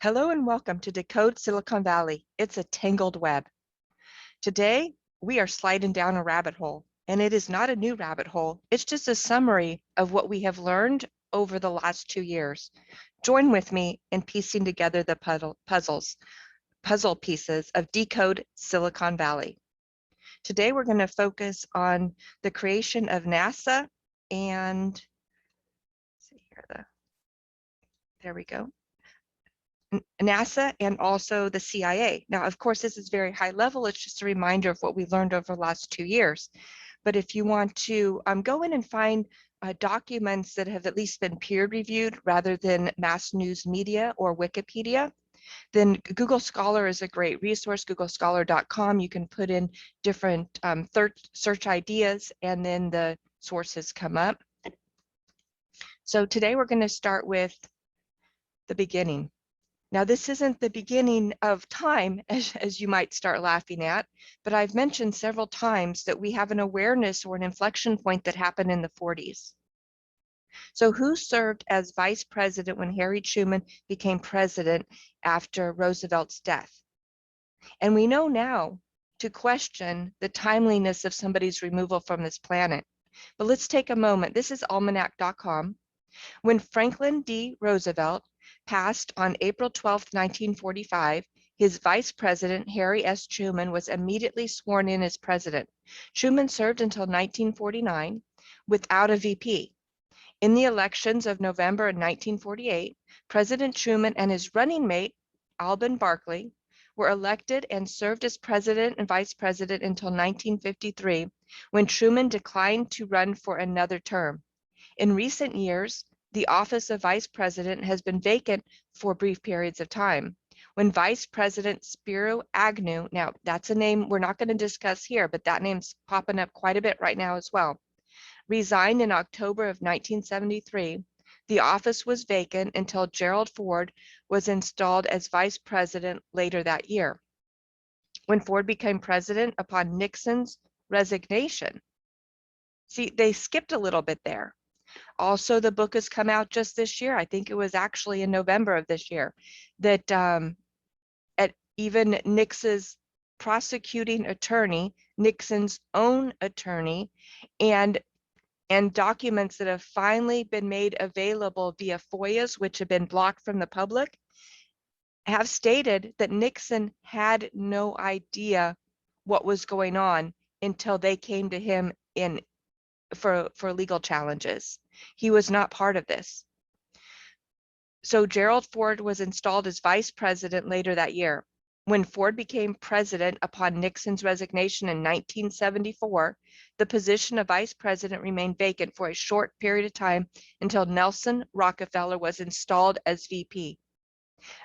Hello and welcome to Decode Silicon Valley. It's a tangled web. Today, we are sliding down a rabbit hole, and it is not a new rabbit hole. It's just a summary of what we have learned over the last 2 years. Join with me in piecing together the puzzle pieces of Decode Silicon Valley. Today, we're going to focus on the creation of NASA and, there we go. NASA and also the CIA. Now, of course, this is very high level. It's just a reminder of what we learned over the last 2 years. But if you want to go in and find documents that have at least been peer reviewed rather than mass news media or Wikipedia, then Google Scholar is a great resource, googlescholar.com. You can put in different search ideas and then the sources come up. So today we're going to start with the beginning. Now, this isn't the beginning of time, as you might start laughing at, but I've mentioned several times that we have an awareness or an inflection point that happened in the 40s. So who served as vice president when Harry Truman became president after Roosevelt's death? And we know now to question the timeliness of somebody's removal from this planet. But let's take a moment. This is almanac.com. When Franklin D. Roosevelt passed on April 12, 1945, his vice president, Harry S. Truman, was immediately sworn in as president. Truman served until 1949 without a VP. In the elections of November of 1948, President Truman and his running mate, Alben Barkley, were elected and served as president and vice president until 1953, when Truman declined to run for another term. In recent years, the office of vice president has been vacant for brief periods of time. When Vice President Spiro Agnew, now that's a name we're not going to discuss here, but that name's popping up quite a bit right now as well, resigned in October of 1973, the office was vacant until Gerald Ford was installed as vice president later that year. When Ford became president upon Nixon's resignation, see, they skipped a little bit there. Also, the book has come out just this year. I think it was actually in November of this year that at even Nixon's prosecuting attorney, Nixon's own attorney, and documents that have finally been made available via FOIAs, which have been blocked from the public, have stated that Nixon had no idea what was going on until they came to him for legal challenges. He was not part of this. So Gerald Ford was installed as vice president later that year. When Ford became president upon Nixon's resignation in 1974, the position of vice president remained vacant for a short period of time until Nelson Rockefeller was installed as VP.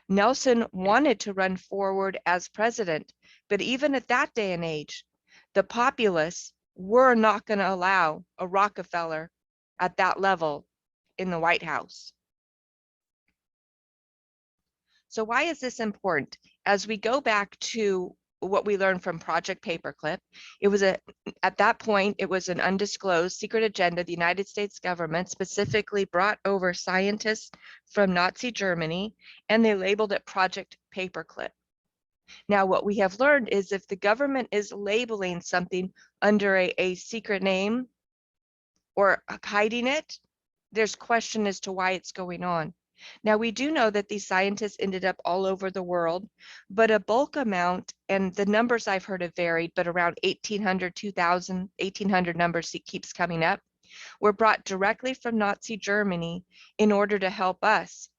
Nelson wanted to run forward as president, but even at that day and age, the populace were not going to allow a Rockefeller at that level in the White House. So why is this important? As we go back to what we learned from Project Paperclip, at that point, it was an undisclosed secret agenda. The United States government specifically brought over scientists from Nazi Germany, and they labeled it Project Paperclip. Now, what we have learned is if the government is labeling something under a secret name or hiding it, there's question as to why it's going on. Now, we do know that these scientists ended up all over the world, but a bulk amount, and the numbers I've heard have varied, but around 1,800, 2,000, 1,800 numbers keeps coming up, were brought directly from Nazi Germany in order to help us.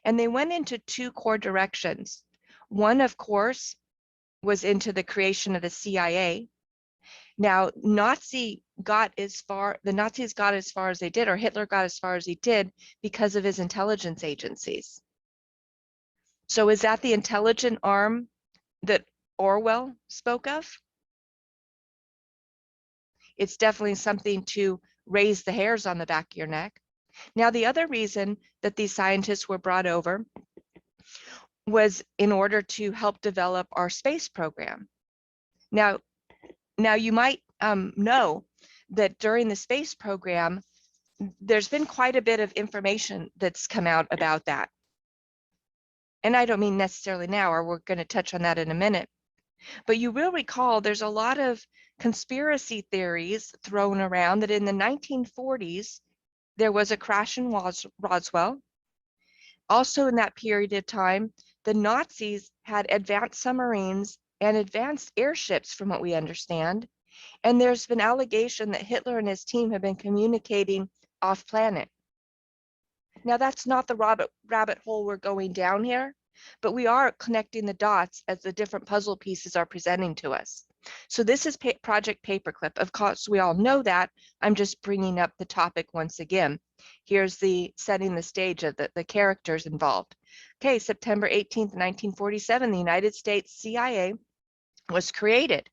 And they went into two core directions. One, of course, was into the creation of the CIA. Now, the Nazis got as far as they did, or Hitler got as far as he did, because of his intelligence agencies. So is that the intelligent arm that Orwell spoke of? It's definitely something to raise the hairs on the back of your neck. Now, the other reason that these scientists were brought over was in order to help develop our space program. Now you might know that during the space program, there's been quite a bit of information that's come out about that. And I don't mean necessarily now, or we're going to touch on that in a minute. But you will recall there's a lot of conspiracy theories thrown around that in the 1940s, there was a crash in Roswell. Also in that period of time, the Nazis had advanced submarines and advanced airships, from what we understand. And there's been allegation that Hitler and his team have been communicating off planet. Now, that's not the rabbit hole we're going down here, but we are connecting the dots as the different puzzle pieces are presenting to us. So this is Project Paperclip. Of course, we all know that. I'm just bringing up the topic once again. Here's the setting the stage of the characters involved. Okay, September 18th, 1947, the United States CIA was created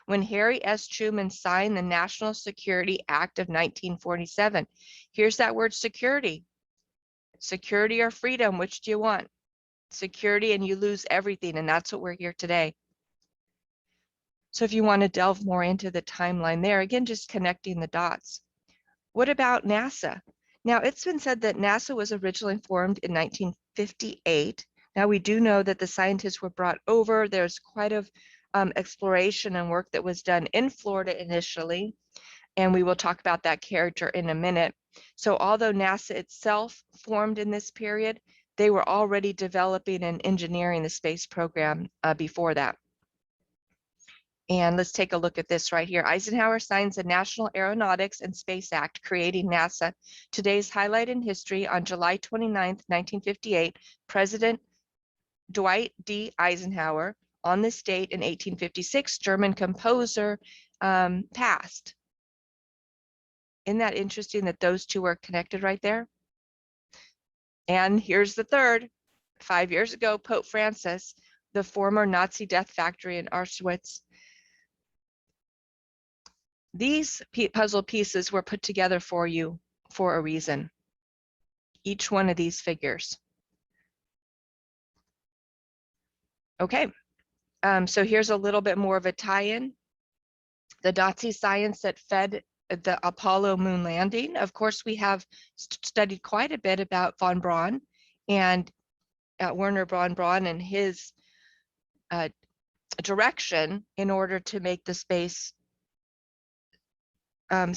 when Harry S. Truman signed the National Security Act of 1947. Here's that word security. Security or freedom, which do you want? Security, and you lose everything, and that's what we're here today. So if you want to delve more into the timeline there, again, just connecting the dots. What about NASA? Now, it's been said that NASA was originally formed in 1958. Now, we do know that the scientists were brought over. There's quite a exploration and work that was done in Florida initially, and we will talk about that character in a minute. So although NASA itself formed in this period, they were already developing and engineering the space program before that. And let's take a look at this right here. Eisenhower signs the National Aeronautics and Space Act, creating NASA. Today's highlight in history: on July 29th, 1958, President Dwight D. Eisenhower. On this date in 1856, German composer passed. Isn't that interesting that those two are connected right there? And here's the third. 5 years ago, Pope Francis, the former Nazi death factory in Auschwitz. These puzzle pieces were put together for you for a reason. Each one of these figures. Okay, so here's a little bit more of a tie-in. The Nazi science that fed the Apollo moon landing. Of course, we have studied quite a bit about von Braun and Werner von Braun and his direction in order to make the space a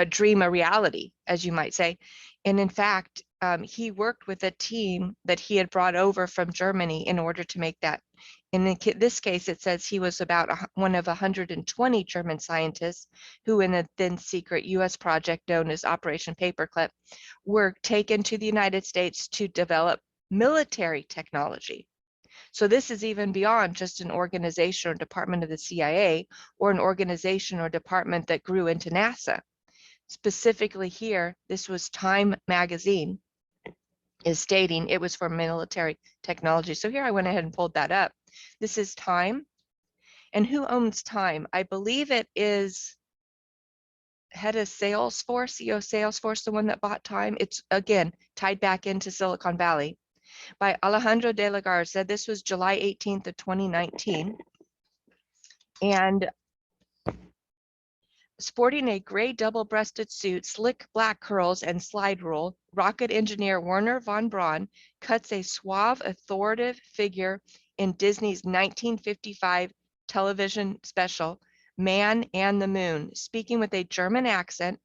dream a reality, as you might say. And in fact, he worked with a team that he had brought over from Germany in order to make that. In this case, it says he was about one of 120 German scientists who, in a then secret US project known as Operation Paperclip, were taken to the United States to develop military technology. So this is even beyond just an organization or department of the CIA, or an organization or department that grew into NASA. Specifically here, this was Time magazine is stating it was for military technology. So here I went ahead and pulled that up. This is Time. And who owns Time? I believe it is head of Salesforce, CEO Salesforce, the one that bought Time. It's, again, tied back into Silicon Valley. By Alejandro de la Garza. This was July 18th of 2019. And sporting a gray double-breasted suit, slick black curls, and slide rule, rocket engineer Werner von Braun cuts a suave, authoritative figure in Disney's 1955 television special, Man and the Moon. Speaking with a German accent,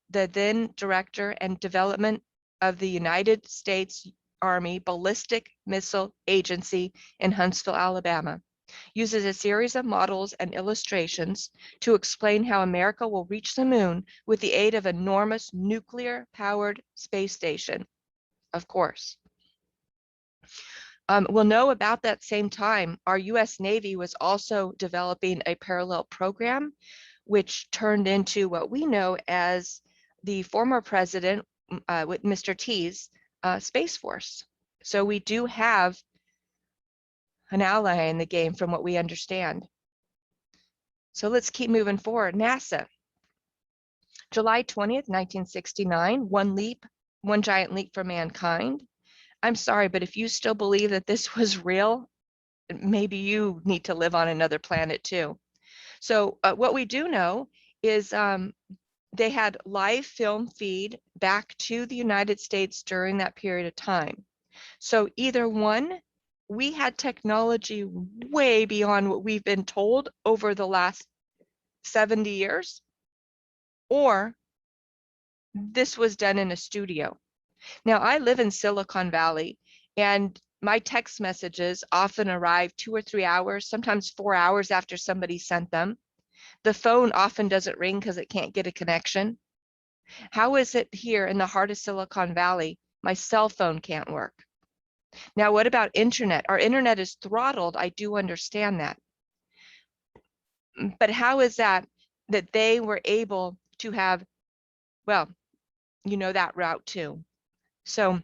the then director and development of the United States Army Ballistic Missile Agency in Huntsville, Alabama, uses a series of models and illustrations to explain how America will reach the moon with the aid of an enormous nuclear-powered space station, of course. We'll know about that same time, our US Navy was also developing a parallel program, which turned into what we know as the former president, with Mr. T's Space Force. So we do have an ally in the game from what we understand. So let's keep moving forward. NASA, July 20th, 1969, one giant leap for mankind. I'm sorry, but if you still believe that this was real, maybe you need to live on another planet too. So what we do know is they had live film feed back to the United States during that period of time. So either one, we had technology way beyond what we've been told over the last 70 years, or this was done in a studio. Now, I live in Silicon Valley, and my text messages often arrive 2 or 3 hours, sometimes 4 hours after somebody sent them. The phone often doesn't ring because it can't get a connection. How is it here in the heart of Silicon Valley, my cell phone can't work? Now, what about internet? Our internet is throttled. I do understand that. But how is that they were able to have, well, you know that route too. So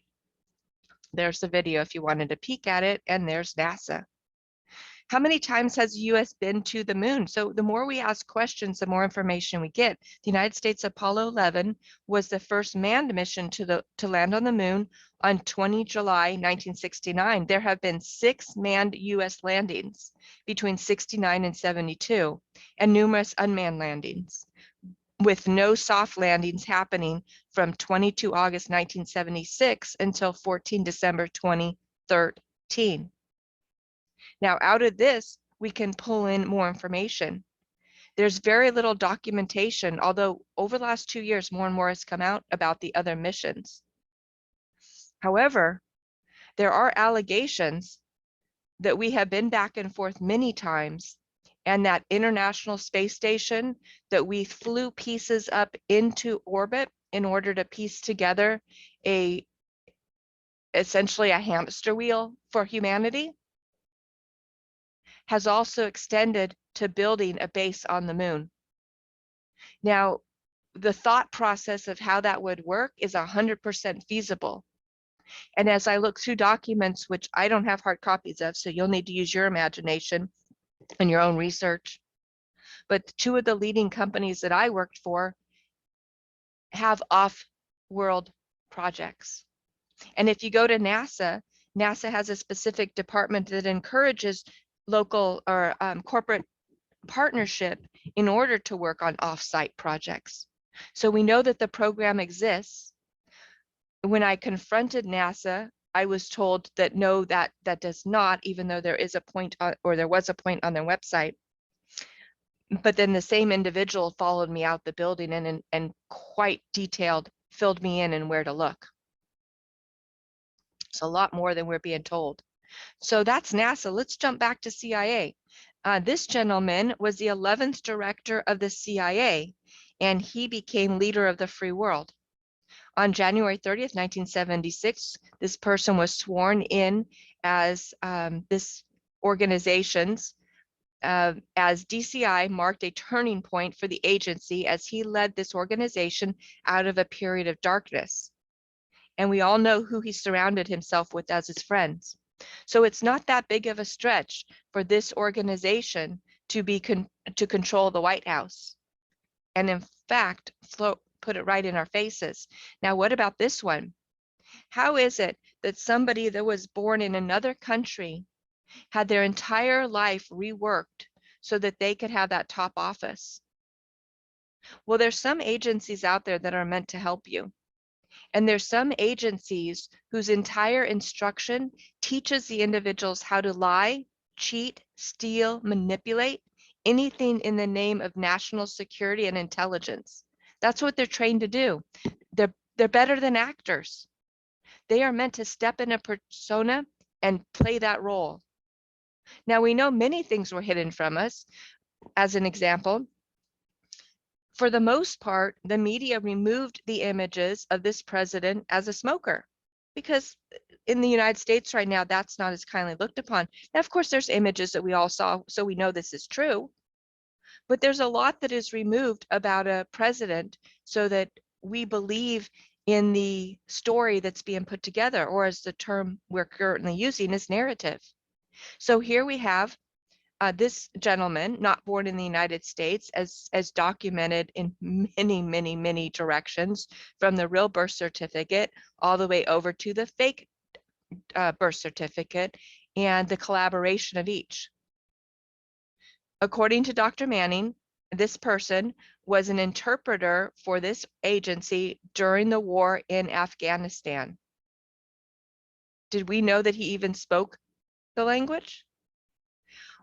there's the video if you wanted to peek at it, and there's NASA. How many times has the US been to the moon? So the more we ask questions, the more information we get. The United States Apollo 11 was the first manned mission to land on the moon on 20 July 1969. There have been 6 manned US landings between 69 and 72, and numerous unmanned landings, with no soft landings happening from 22 August 1976 until 14 December 2013. Now, out of this, we can pull in more information. There's very little documentation, although over the last 2 years, more and more has come out about the other missions. However, there are allegations that we have been back and forth many times, and that International Space Station, that we flew pieces up into orbit in order to piece together essentially a hamster wheel for humanity, has also extended to building a base on the moon. Now, the thought process of how that would work is 100% feasible. And as I look through documents, which I don't have hard copies of, so you'll need to use your imagination and your own research, but 2 of the leading companies that I worked for have off-world projects. And if you go to NASA, NASA has a specific department that encourages local or corporate partnership in order to work on off-site projects. So we know that the program exists. When I confronted NASA, I was told that no, that does not, even though there is a point on, or there was a point on their website. But then the same individual followed me out the building and quite detailed filled me in and where to look. It's a lot more than we're being told. So that's NASA. Let's jump back to CIA. This gentleman was the 11th director of the CIA, and he became leader of the free world. On January 30th, 1976, this person was sworn in as this organization's, as DCI marked a turning point for the agency as he led this organization out of a period of darkness. And we all know who he surrounded himself with as his friends. So it's not that big of a stretch for this organization to be to control the White House. And in fact, put it right in our faces. Now, what about this one? How is it that somebody that was born in another country had their entire life reworked so that they could have that top office? Well, there's some agencies out there that are meant to help you. And there's some agencies whose entire instruction teaches the individuals how to lie, cheat, steal, manipulate, anything in the name of national security and intelligence. That's what they're trained to do. They're better than actors. They are meant to step in a persona and play that role. Now, we know many things were hidden from us. As an example, for the most part, the media removed the images of this president as a smoker, because in the United States right now, that's not as kindly looked upon. Now, of course, there's images that we all saw, so we know this is true, but there's a lot that is removed about a president so that we believe in the story that's being put together, or as the term we're currently using is narrative. So here we have this gentleman, not born in the United States, as documented in many directions, from the real birth certificate all the way over to the fake birth certificate and the collaboration of each. According to Dr. Manning, this person was an interpreter for this agency during the war in Afghanistan. Did we know that he even spoke the language?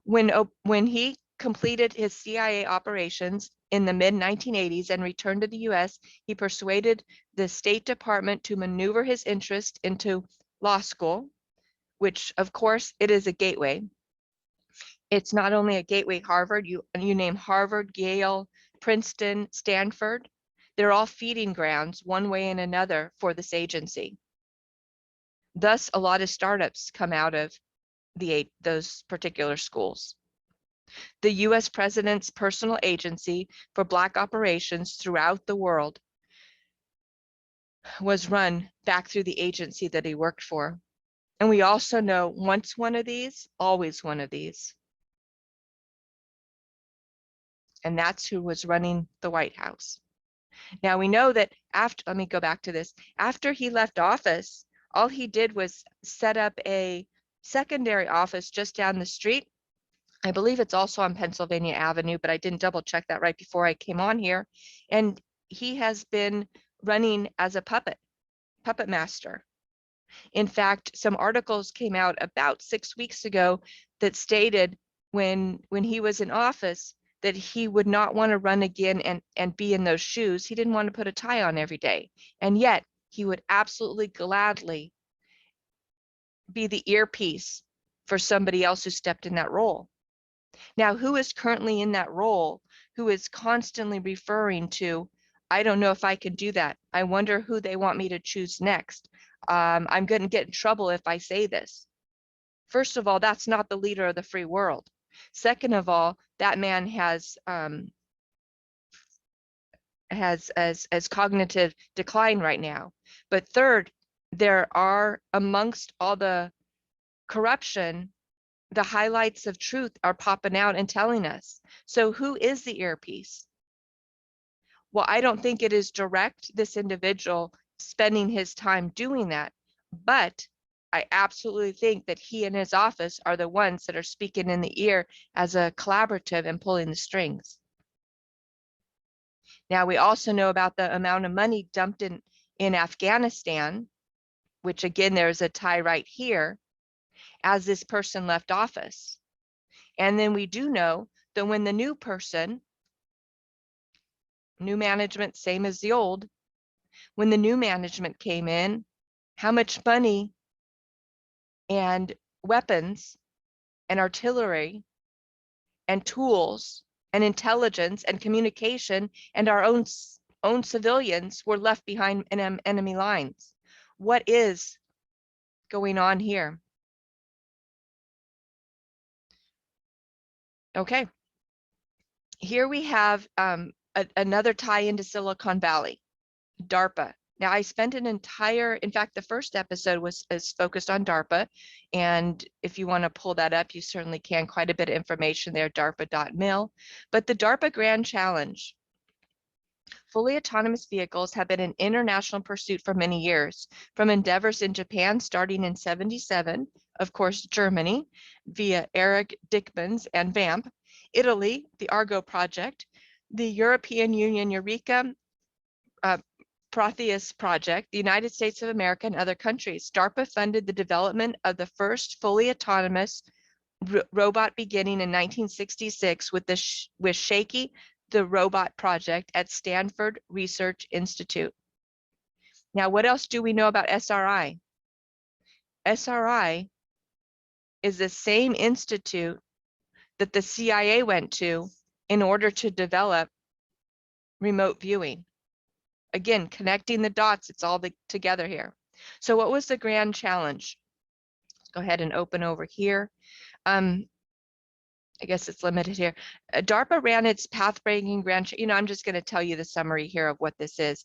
When he completed his CIA operations in the mid-1980s and returned to the US, he persuaded the State Department to maneuver his interest into law school, which of course it is a gateway. It's not only a gateway Harvard, you name Harvard, Yale, Princeton, Stanford, they're all feeding grounds one way and another for this agency. Thus, a lot of startups come out of those particular schools. The US President's personal agency for Black operations throughout the world was run back through the agency that he worked for. And we also know once one of these, always one of these. And that's who was running the White House. Now we know that after, let me go back to this, after he left office, all he did was set up a secondary office just down the street. I believe it's also on Pennsylvania Avenue, but I didn't double check that right before I came on here. And he has been running as a puppet master. In fact, some articles came out about 6 weeks ago that stated when he was in office that he would not want to run again and be in those shoes. He didn't want to put a tie on every day. And yet he would absolutely gladly be the earpiece for somebody else who stepped in that role. Now, who is currently in that role, who is constantly referring to, I don't know if I can do that. I wonder who they want me to choose next. I'm going to get in trouble if I say this. First of all, that's not the leader of the free world. Second of all, that man has cognitive decline right now. But third, there are, amongst all the corruption, the highlights of truth are popping out and telling us. So who is the earpiece? Well, I don't think it is direct, this individual spending his time doing that, but I absolutely think that he and his office are the ones that are speaking in the ear as a collaborative and pulling the strings. Now, we also know about the amount of money dumped in Afghanistan, which again, there's a tie right here, as this person left office. And then we do know that when the new person, new management, same as the old, when the new management came in, how much money and weapons and artillery and tools and intelligence and communication and our own civilians were left behind in enemy lines. What is going on here? Okay, here we have another tie into Silicon Valley, DARPA. Now, I spent an entire, in fact, the first episode is focused on DARPA. And if you want to pull that up, you certainly can. Quite a bit of information there, darpa.mil. But the DARPA Grand Challenge. Fully autonomous vehicles have been an international pursuit for many years, from endeavors in Japan starting in '77, of course, Germany, via Eric Dickmans and VAMP, Italy, the Argo project, the European Union Eureka, Protheus project, the United States of America, and other countries. DARPA funded the development of the first fully autonomous robot beginning in 1966 with Shaky, the robot project at Stanford Research Institute. Now, what else do we know about SRI? SRI is the same institute that the CIA went to in order to develop remote viewing. Again, connecting the dots, it's all together here. So what was the grand challenge? Let's go ahead and open over here. I guess it's limited here. DARPA ran its path-breaking grand, I'm just going to tell you the summary here of what this is.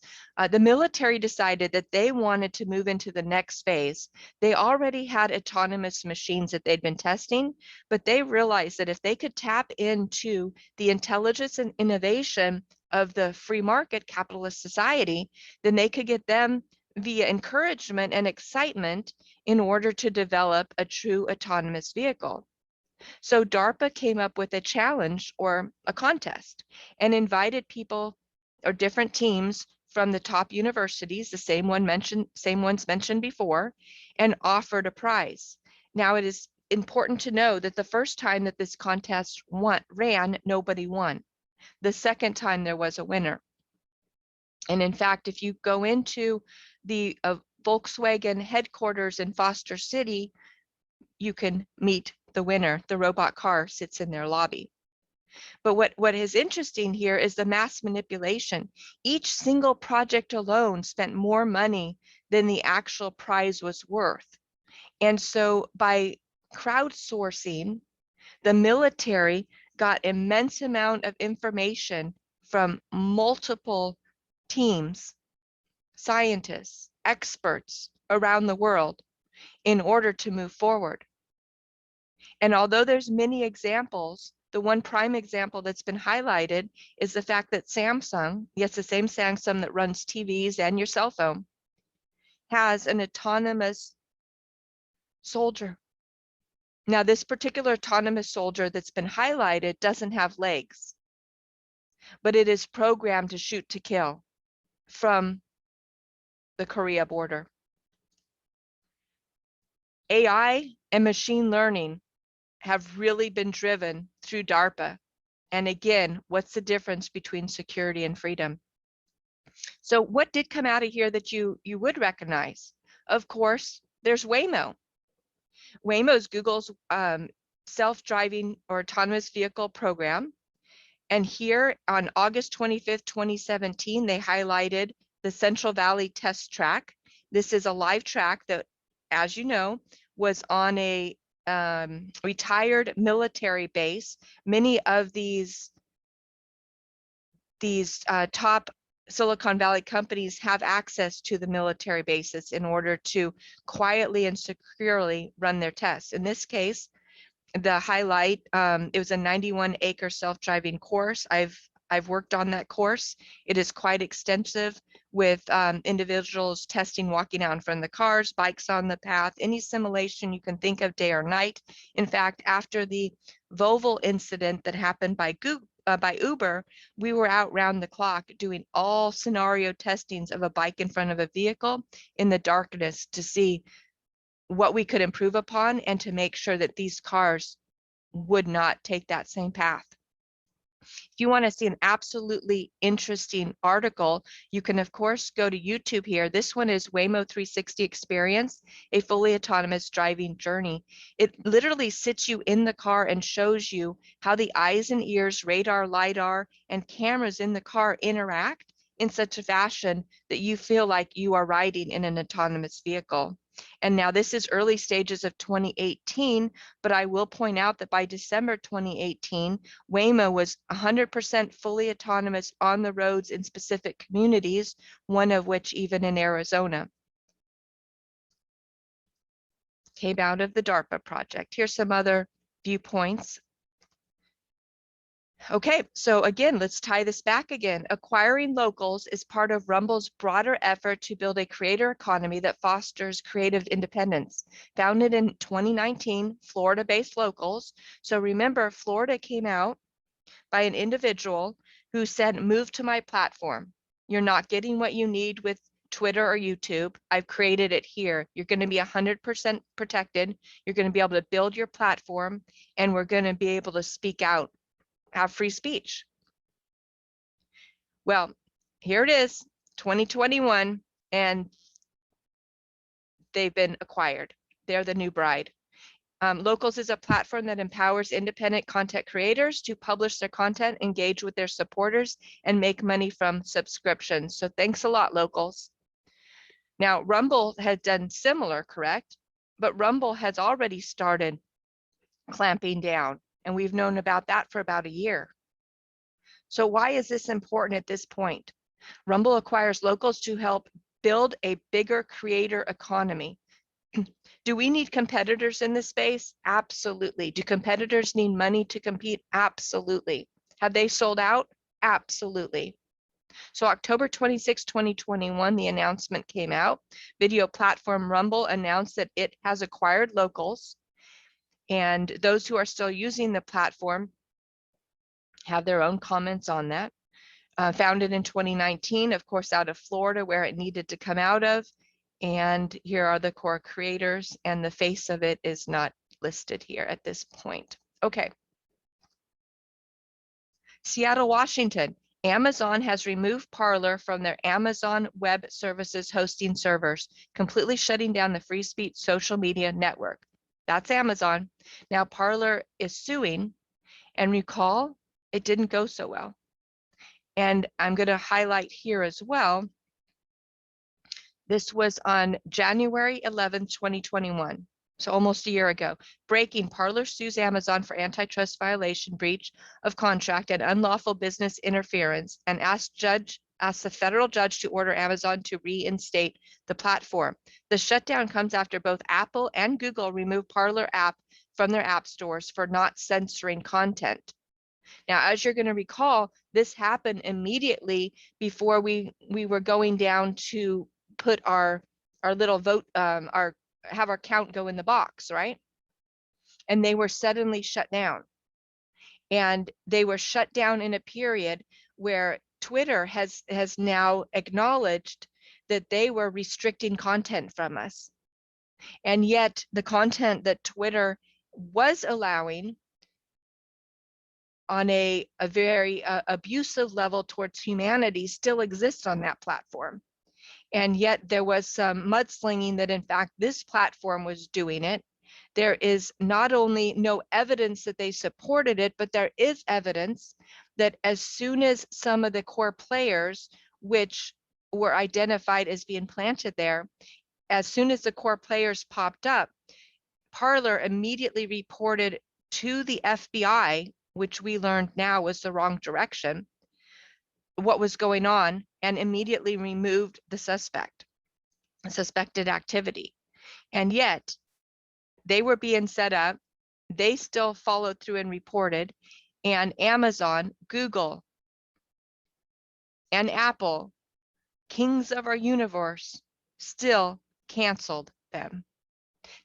The military decided that they wanted to move into the next phase. They already had autonomous machines that they'd been testing, but they realized that if they could tap into the intelligence and innovation of the free market capitalist society, then they could get them via encouragement and excitement in order to develop a true autonomous vehicle. So DARPA came up with a challenge or a contest and invited people or different teams from the top universities, the same ones mentioned before, and offered a prize. Now, it is important to know that the first time that this contest ran, nobody won. The second time there was a winner. And in fact, if you go into the Volkswagen headquarters in Foster City, you can meet the winner. The robot car sits in their lobby. But what is interesting here is the mass manipulation. Each single project alone spent more money than the actual prize was worth. And so by crowdsourcing, the military got immense amount of information from multiple teams, scientists, experts around the world in order to move forward. And although there's many examples, the one prime example that's been highlighted is the fact that Samsung, yes, the same Samsung that runs TVs and your cell phone, has an autonomous soldier. Now, this particular autonomous soldier that's been highlighted doesn't have legs, but it is programmed to shoot to kill from the Korea border. AI and machine learning have really been driven through DARPA. And again, what's the difference between security and freedom? So what did come out of here that you would recognize? Of course, there's Waymo. Waymo is Google's self-driving or autonomous vehicle program. And here on August 25th, 2017, they highlighted the Central Valley test track. This is a live track that, as you know, was on a retired military base. Many of these top Silicon Valley companies have access to the military bases in order to quietly and securely run their tests. In this case, the highlight, it was a 91-acre self-driving course. I've worked on that course. It is quite extensive with individuals testing walking out in front of the cars, bikes on the path, any simulation you can think of day or night. In fact, after the Volvo incident that happened by Uber, we were out round the clock doing all scenario testings of a bike in front of a vehicle in the darkness to see what we could improve upon and to make sure that these cars would not take that same path. If you want to see an absolutely interesting article, you can of course go to YouTube here. This one is Waymo 360 Experience, a fully autonomous driving journey. It literally sits you in the car and shows you how the eyes and ears, radar, LiDAR, and cameras in the car interact in such a fashion that you feel like you are riding in an autonomous vehicle. And now this is early stages of 2018, but I will point out that by December 2018, Waymo was 100% fully autonomous on the roads in specific communities, one of which even in Arizona. Came out of the DARPA project. Here's some other viewpoints. Okay, so again, let's tie this back again. Acquiring locals is part of Rumble's broader effort to build a creator economy that fosters creative independence. Founded in 2019, Florida-based locals. So remember, Florida came out by an individual who said, move to my platform. You're not getting what you need with Twitter or YouTube. I've created it here. You're going to be 100% protected. You're going to be able to build your platform, and we're going to be able to speak out, have free speech. Well, here it is, 2021, and they've been acquired. They're the new bride. Locals is a platform that empowers independent content creators to publish their content, engage with their supporters, and make money from subscriptions. So thanks a lot, Locals. Now, Rumble has done similar, correct? But Rumble has already started clamping down, and we've known about that for about a year. So why is this important at this point? Rumble acquires Locals to help build a bigger creator economy. Do we need competitors in this space? Absolutely. Do competitors need money to compete? Absolutely. Have they sold out? Absolutely. So October 26, 2021, the announcement came out. Video platform Rumble announced that it has acquired Locals, and those who are still using the platform have their own comments on that. Founded in 2019, of course, out of Florida, where it needed to come out of. And here are the core creators, and the face of it is not listed here at this point. Okay. Seattle, Washington. Amazon has removed Parlor from their Amazon Web Services hosting servers, completely shutting down the free speech social media network. That's Amazon. Now Parlor is suing, and recall, it didn't go so well. And I'm going to highlight here as well. This was on January 11th, 2021. So almost a year ago. Breaking: Parlor sues Amazon for antitrust violation, breach of contract, and unlawful business interference, and asks the federal judge to order Amazon to reinstate the platform. The shutdown comes after both Apple and Google removed Parlor app from their app stores for not censoring content. Now, as you're going to recall, this happened immediately before we were going down to put our little vote, have our count go in the box, right? And they were suddenly shut down. And they were shut down in a period where Twitter has now acknowledged that they were restricting content from us. And yet the content that Twitter was allowing on a very abusive level towards humanity still exists on that platform. And yet there was some mudslinging that in fact this platform was doing it. There is not only no evidence that they supported it, but there is evidence that as soon as some of the core players, which were identified as being planted there, as soon as the core players popped up, Parlor immediately reported to the FBI, which we learned now was the wrong direction, what was going on, and immediately removed the suspected activity. And yet they were being set up. They still followed through and reported, and Amazon, Google, and Apple, kings of our universe, still canceled them.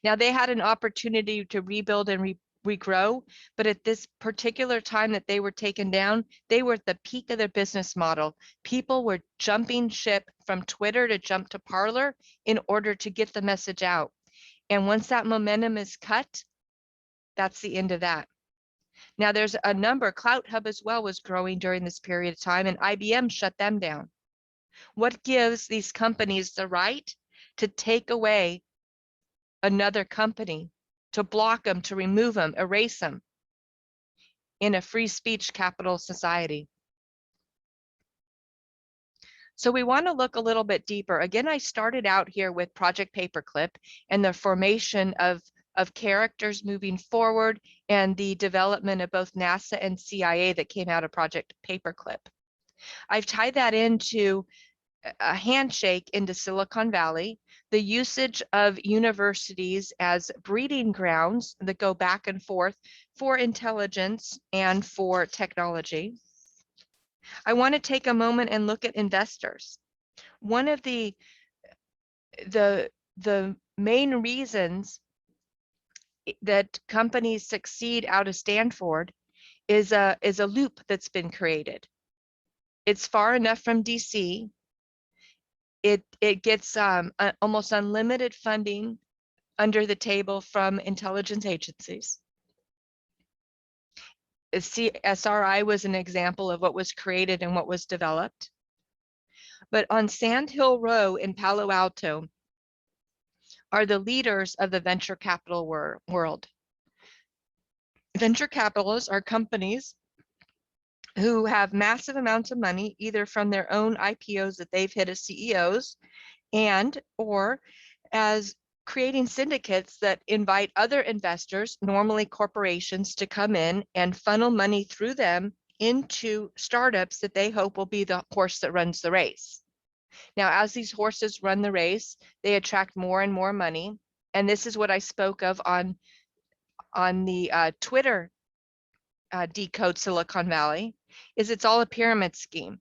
Now they had an opportunity to rebuild and regrow, but at this particular time that they were taken down, they were at the peak of their business model. People were jumping ship from Twitter to jump to Parlor in order to get the message out. And once that momentum is cut, that's the end of that. Now there's a number, Clout Hub as well was growing during this period of time, and IBM shut them down. What gives these companies the right to take away another company, to block them, to remove them, erase them in a free speech capital society? So we want to look a little bit deeper. Again, I started out here with Project Paperclip and the formation of characters moving forward and the development of both NASA and CIA that came out of Project Paperclip. I've tied that into a handshake into Silicon Valley, the usage of universities as breeding grounds that go back and forth for intelligence and for technology. I want to take a moment and look at investors. One of the main reasons that companies succeed out of Stanford is a loop that's been created. It's far enough from DC. It gets almost unlimited funding under the table from intelligence agencies. SRI was an example of what was created and what was developed. But on Sand Hill Row in Palo Alto are the leaders of the venture capital world. Venture capitalists are companies who have massive amounts of money, either from their own IPOs that they've hit as CEOs, or as creating syndicates that invite other investors, normally corporations, to come in and funnel money through them into startups that they hope will be the horse that runs the race. Now, as these horses run the race, they attract more and more money. And this is what I spoke of on the Twitter Decode Silicon Valley, is it's all a pyramid scheme.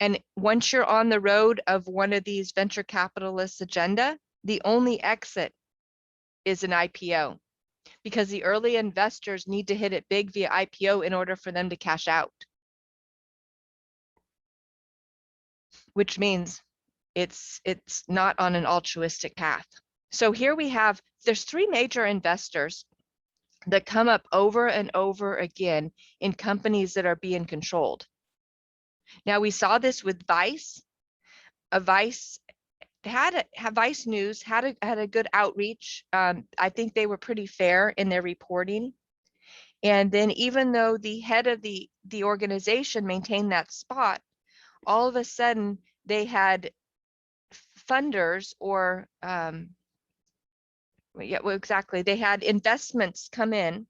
And once you're on the road of one of these venture capitalists' agenda, the only exit is an IPO, because the early investors need to hit it big via IPO in order for them to cash out. which means it's not on an altruistic path. So here we have, there's three major investors that come up over and over again in companies that are being controlled. Now we saw this with Vice. Vice News had a good outreach. I think they were pretty fair in their reporting. And then even though the head of the organization maintained that spot, all of a sudden they had funders or yeah, well, exactly. They had investments come in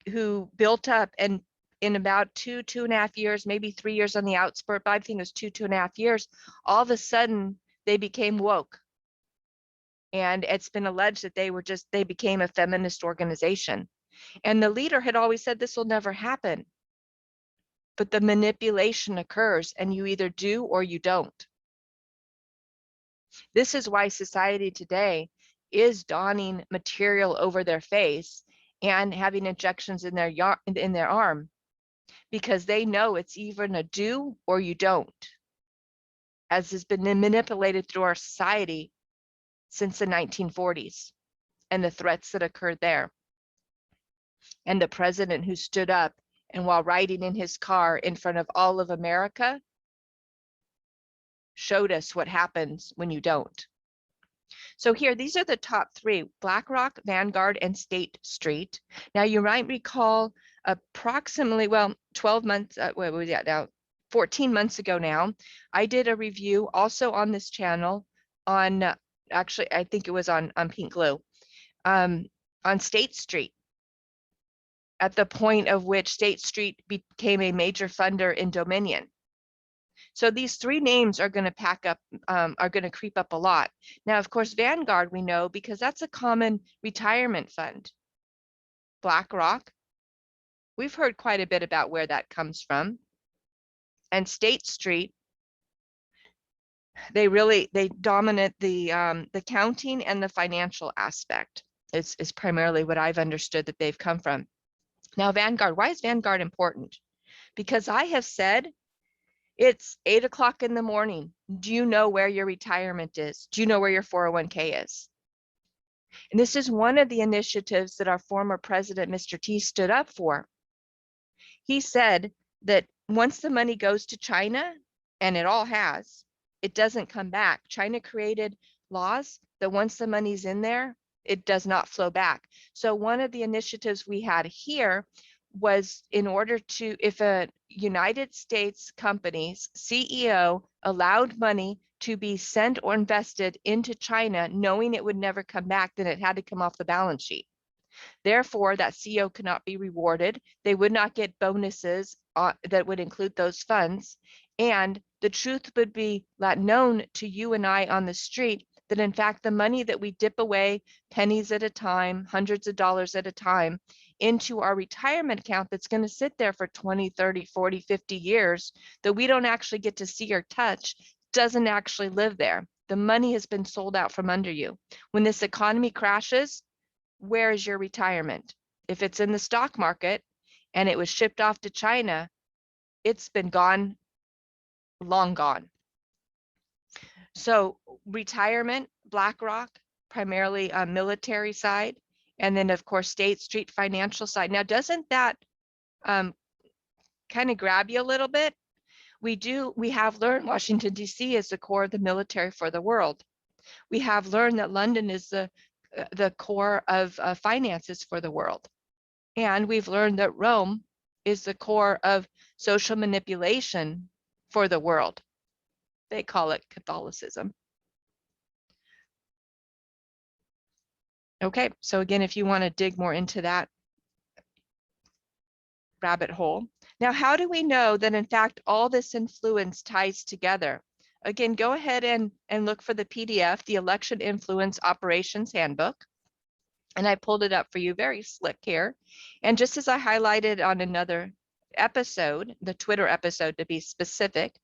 who built up, and in about 2.5 years, maybe 3 years on the outspurt, but I think it was 2.5 years, all of a sudden they became woke. And it's been alleged that they became a feminist organization. And the leader had always said this will never happen. But the manipulation occurs, and you either do or you don't. This is why society today is donning material over their face and having injections in their arm, because they know it's even a do or you don't, as has been manipulated through our society since the 1940s and the threats that occurred there. And the president who stood up and while riding in his car in front of all of America showed us what happens when you don't. So here, these are the top three: BlackRock, Vanguard, and State Street. Now you might recall approximately, well, 12 months, what was that now? 14 months ago now, I did a review also on this channel on, actually, I think it was on Pink Glue, on State Street, at the point of which State Street became a major funder in Dominion. So these three names are going to are going to creep up a lot. Now, of course, Vanguard we know because that's a common retirement fund. BlackRock, we've heard quite a bit about where that comes from. And State Street, they dominate the accounting and the financial aspect. Is primarily what I've understood that they've come from. Now, Vanguard, why is Vanguard important? Because I have said, it's 8 o'clock in the morning. Do you know where your retirement is? Do you know where your 401k is? And this is one of the initiatives that our former president, Mr. T, stood up for. He said that once the money goes to China, and it all has, it doesn't come back. China created laws that once the money's in there, it does not flow back. So one of the initiatives we had here was, in order to, if a United States company's CEO allowed money to be sent or invested into China, knowing it would never come back, then it had to come off the balance sheet. Therefore, that CEO could not be rewarded. They would not get bonuses that would include those funds. And the truth would be known to you and I on the street that, in fact, the money that we dip away pennies at a time, hundreds of dollars at a time, into our retirement account that's going to sit there for 20, 30, 40, 50 years that we don't actually get to see or touch, doesn't actually live there. The money has been sold out from under you. When this economy crashes, where is your retirement? If it's in the stock market and it was shipped off to China, it's been gone, long gone. So retirement, BlackRock, primarily a military side, and then of course State Street financial side. Now, doesn't that kind of grab you a little bit? We have learned Washington, D.C. is the core of the military for the world. We have learned that London is the core of finances for the world. And we've learned that Rome is the core of social manipulation for the world. They call it Catholicism. Okay, so again, if you want to dig more into that rabbit hole. Now, how do we know that in fact all this influence ties together? Again, go ahead and look for the PDF, the Election Influence Operations Handbook. And I pulled it up for you, very slick here. And just as I highlighted on another episode, the Twitter episode to be specific,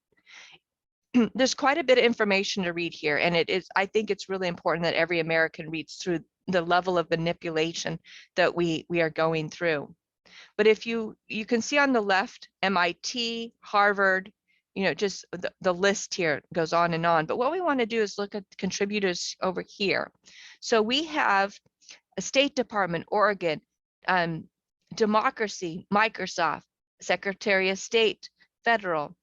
there's quite a bit of information to read here. And I think it's really important that every American reads through the level of manipulation that we are going through. But if you can see on the left, MIT, Harvard, just the list here goes on and on. But what we want to do is look at the contributors over here. So we have a State Department, Oregon, Democracy, Microsoft, Secretary of State, Federal,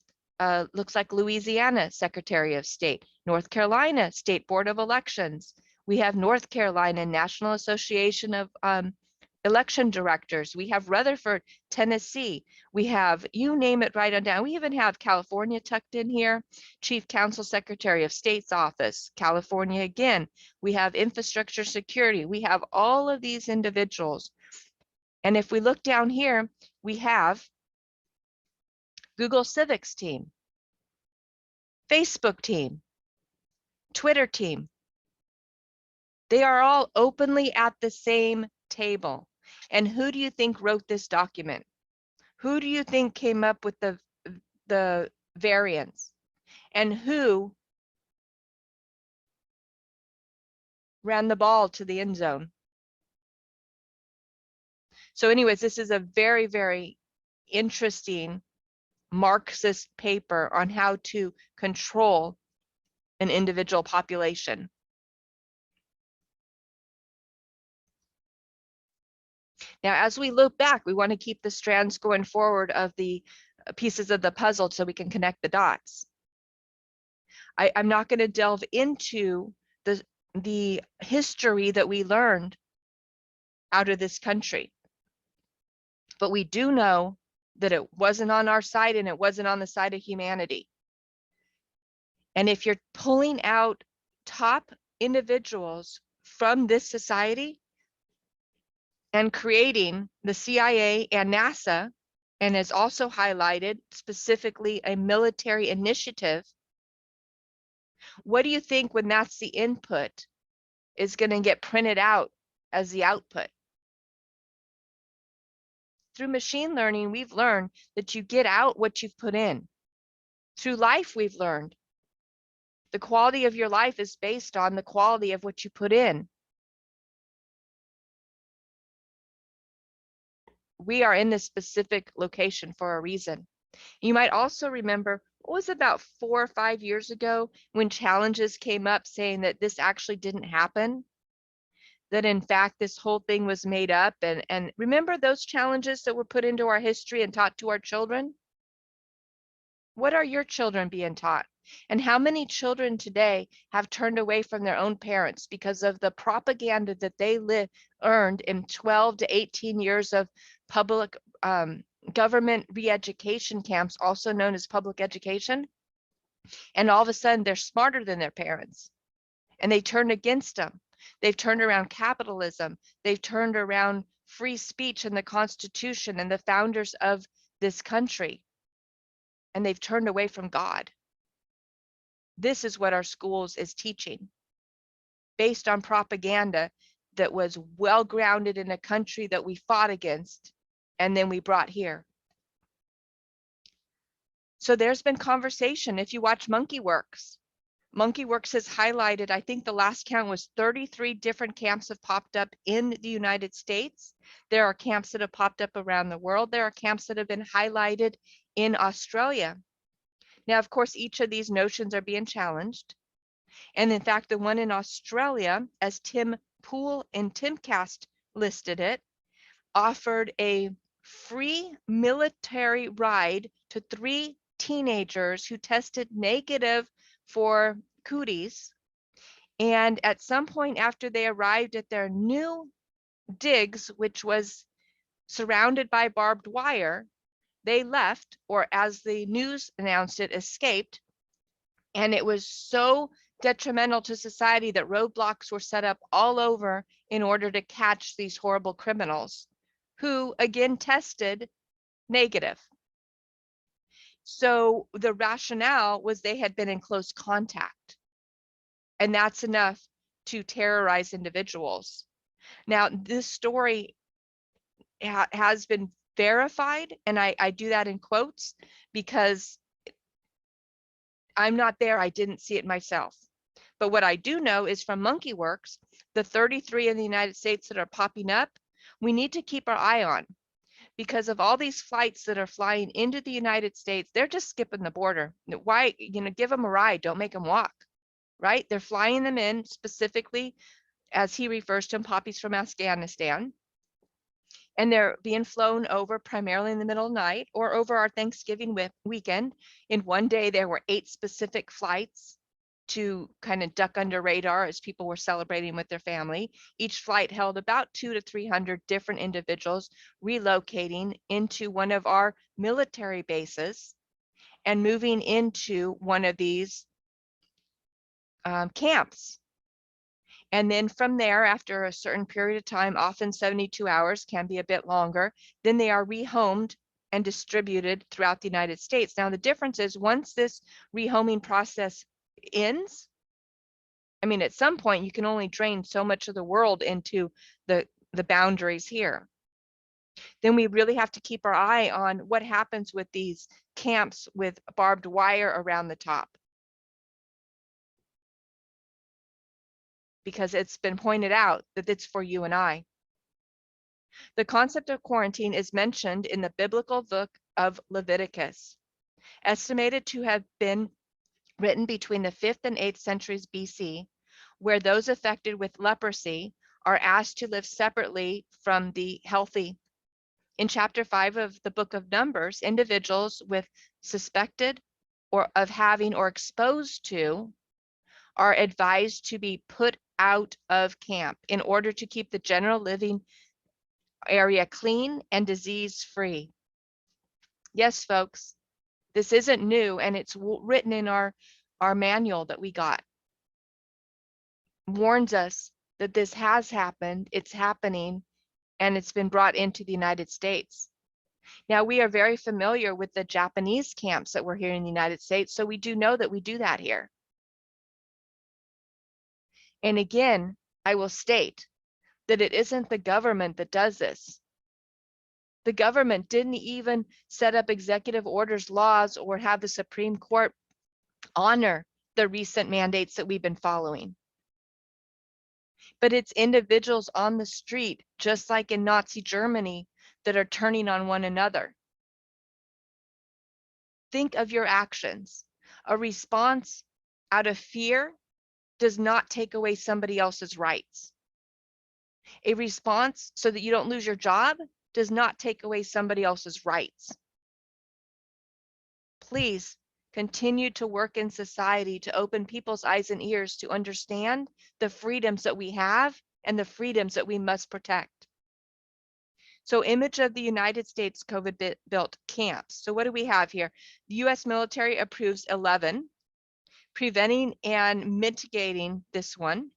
looks like Louisiana, Secretary of State, North Carolina, State Board of Elections. We have North Carolina, National Association of Election Directors. We have Rutherford, Tennessee. We have, you name it, right on down. We even have California tucked in here, Chief Counsel, Secretary of State's Office, California again. We have Infrastructure Security. We have all of these individuals. And if we look down here, we have Google Civics team, Facebook team, Twitter team. They are all openly at the same table. And who do you think wrote this document? Who do you think came up with the variants? And who ran the ball to the end zone? So anyways, this is a very, very interesting Marxist paper on how to control an individual population. Now, as we look back, we want to keep the strands going forward of the pieces of the puzzle so we can connect the dots. I'm not going to delve into the history that we learned out of this country, but we do know that it wasn't on our side and it wasn't on the side of humanity. And if you're pulling out top individuals from this society and creating the CIA and NASA, and is also highlighted specifically a military initiative, what do you think when that's the input is going to get printed out as the output? Through machine learning, we've learned that you get out what you've put in. Through life, we've learned the quality of your life is based on the quality of what you put in. We are in this specific location for a reason. You might also remember, what was about 4 or 5 years ago when challenges came up saying that this actually didn't happen? That in fact, this whole thing was made up. And remember those challenges that were put into our history and taught to our children? What are your children being taught? And how many children today have turned away from their own parents because of the propaganda that they earned in 12 to 18 years of public government re-education camps, also known as public education? And all of a sudden, they're smarter than their parents. And they turn against them. They've turned around capitalism. They've turned around free speech and the Constitution and the founders of this country. And they've turned away from God. This is what our schools is teaching, based on propaganda that was well grounded in a country that we fought against and then we brought here. So there's been conversation. If you watch MonkeyWorks has highlighted, I think the last count was 33 different camps have popped up in the United States. There are camps that have popped up around the world. There are camps that have been highlighted in Australia. Now, of course, each of these notions are being challenged. And in fact, the one in Australia, as Tim Pool and Timcast listed it, offered a free military ride to 3 teenagers who tested negative for cooties. And at some point after they arrived at their new digs, which was surrounded by barbed wire, they left, or as the news announced it, escaped. And it was so detrimental to society that roadblocks were set up all over in order to catch these horrible criminals who again tested negative. So the rationale was they had been in close contact, and that's enough to terrorize individuals. Now, this story has been verified, and I do that in quotes because I'm not there. I didn't see it myself. But what I do know is from MonkeyWorks, the 33 in the United States that are popping up, we need to keep our eye on, because of all these flights that are flying into the United States. They're just skipping the border. Why, give them a ride, don't make them walk, right? They're flying them in specifically, as he refers to them, poppies from Afghanistan. And they're being flown over primarily in the middle of the night or over our Thanksgiving weekend. In one day, there were 8 specific flights to kind of duck under radar as people were celebrating with their family. Each flight held about 200 to 300 different individuals relocating into one of our military bases and moving into one of these camps. And then from there, after a certain period of time, often 72 hours, can be a bit longer, then they are rehomed and distributed throughout the United States. Now, the difference is once this rehoming process ends, I mean, at some point you can only drain so much of the world into the boundaries here. Then we really have to keep our eye on what happens with these camps with barbed wire around the top. Because it's been pointed out that it's for you and I. The concept of quarantine is mentioned in the biblical book of Leviticus, estimated to have been written between the 5th and 8th centuries BC, where those affected with leprosy are asked to live separately from the healthy. In chapter 5 of the book of Numbers, individuals with suspected or of having or exposed to are advised to be put out of camp in order to keep the general living area clean and disease-free. Yes, folks, this isn't new, and it's written in our manual that we got. Warns us that this has happened, it's happening, and it's been brought into the United States. Now, we are very familiar with the Japanese camps that were here in the United States, so we do know that we do that here. And again, I will state that it isn't the government that does this. The government didn't even set up executive orders, laws, or have the Supreme Court honor the recent mandates that we've been following. But it's individuals on the street, just like in Nazi Germany, that are turning on one another. Think of your actions. A response out of fear does not take away somebody else's rights. A response so that you don't lose your job does not take away somebody else's rights. Please continue to work in society to open people's eyes and ears to understand the freedoms that we have and the freedoms that we must protect. So, image of the United States COVID-built camps. So what do we have here? The U.S. military approves 11, preventing and mitigating this one,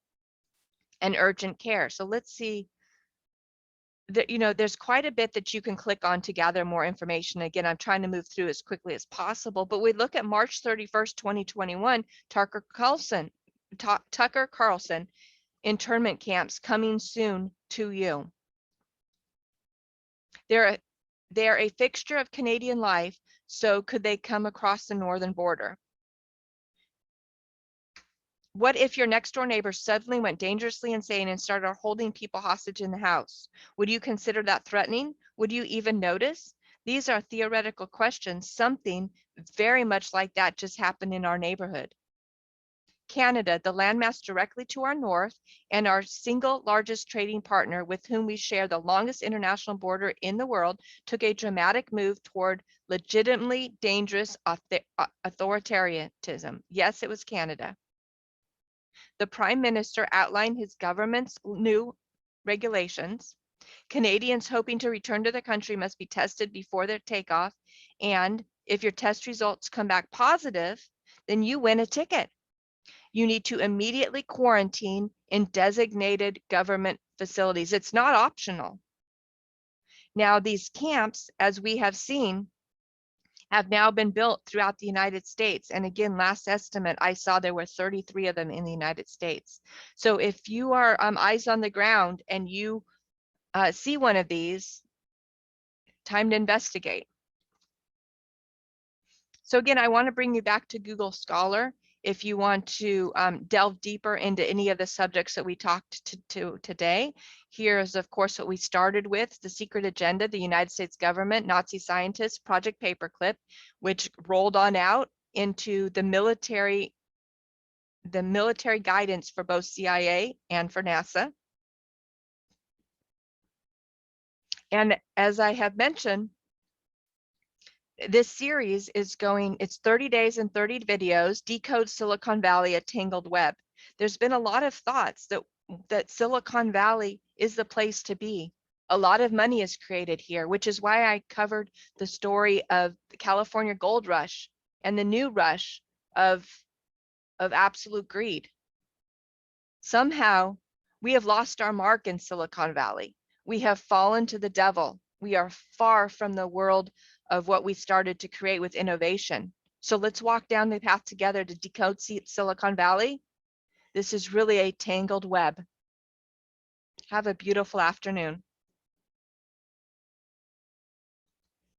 and urgent care. So let's see that, there's quite a bit that you can click on to gather more information. Again, I'm trying to move through as quickly as possible, but we look at March 31st, 2021, Tucker Carlson internment camps coming soon to you. They're a fixture of Canadian life, so could they come across the northern border? What if your next door neighbor suddenly went dangerously insane and started holding people hostage in the house? Would you consider that threatening? Would you even notice? These are theoretical questions. Something very much like that just happened in our neighborhood. Canada, the landmass directly to our north and our single largest trading partner with whom we share the longest international border in the world, took a dramatic move toward legitimately dangerous authoritarianism. Yes, it was Canada. The Prime Minister outlined his government's new regulations. Canadians hoping to return to the country must be tested before their takeoff. And if your test results come back positive, then you win a ticket. You need to immediately quarantine in designated government facilities. It's not optional. Now, these camps, as we have seen, have now been built throughout the United States. And again, last estimate, I saw there were 33 of them in the United States. So if you are eyes on the ground and you see one of these, time to investigate. So again, I want to bring you back to Google Scholar. If you want to delve deeper into any of the subjects that we talked to today, here is, of course, what we started with: the secret agenda, the United States government, Nazi scientists, Project Paperclip, which rolled on out into the military guidance for both CIA and for NASA. And as I have mentioned, this series is it's 30 days and 30 videos, Decode Silicon Valley, a Tangled Web. There's been a lot of thoughts that Silicon Valley is the place to be. A lot of money is created here, which is why I covered the story of the California gold rush and the new rush of absolute greed. Somehow, we have lost our mark in Silicon Valley. We have fallen to the devil. We are far from the world of what we started to create with innovation. So let's walk down the path together to decode Silicon Valley. This is really a tangled web. Have a beautiful afternoon.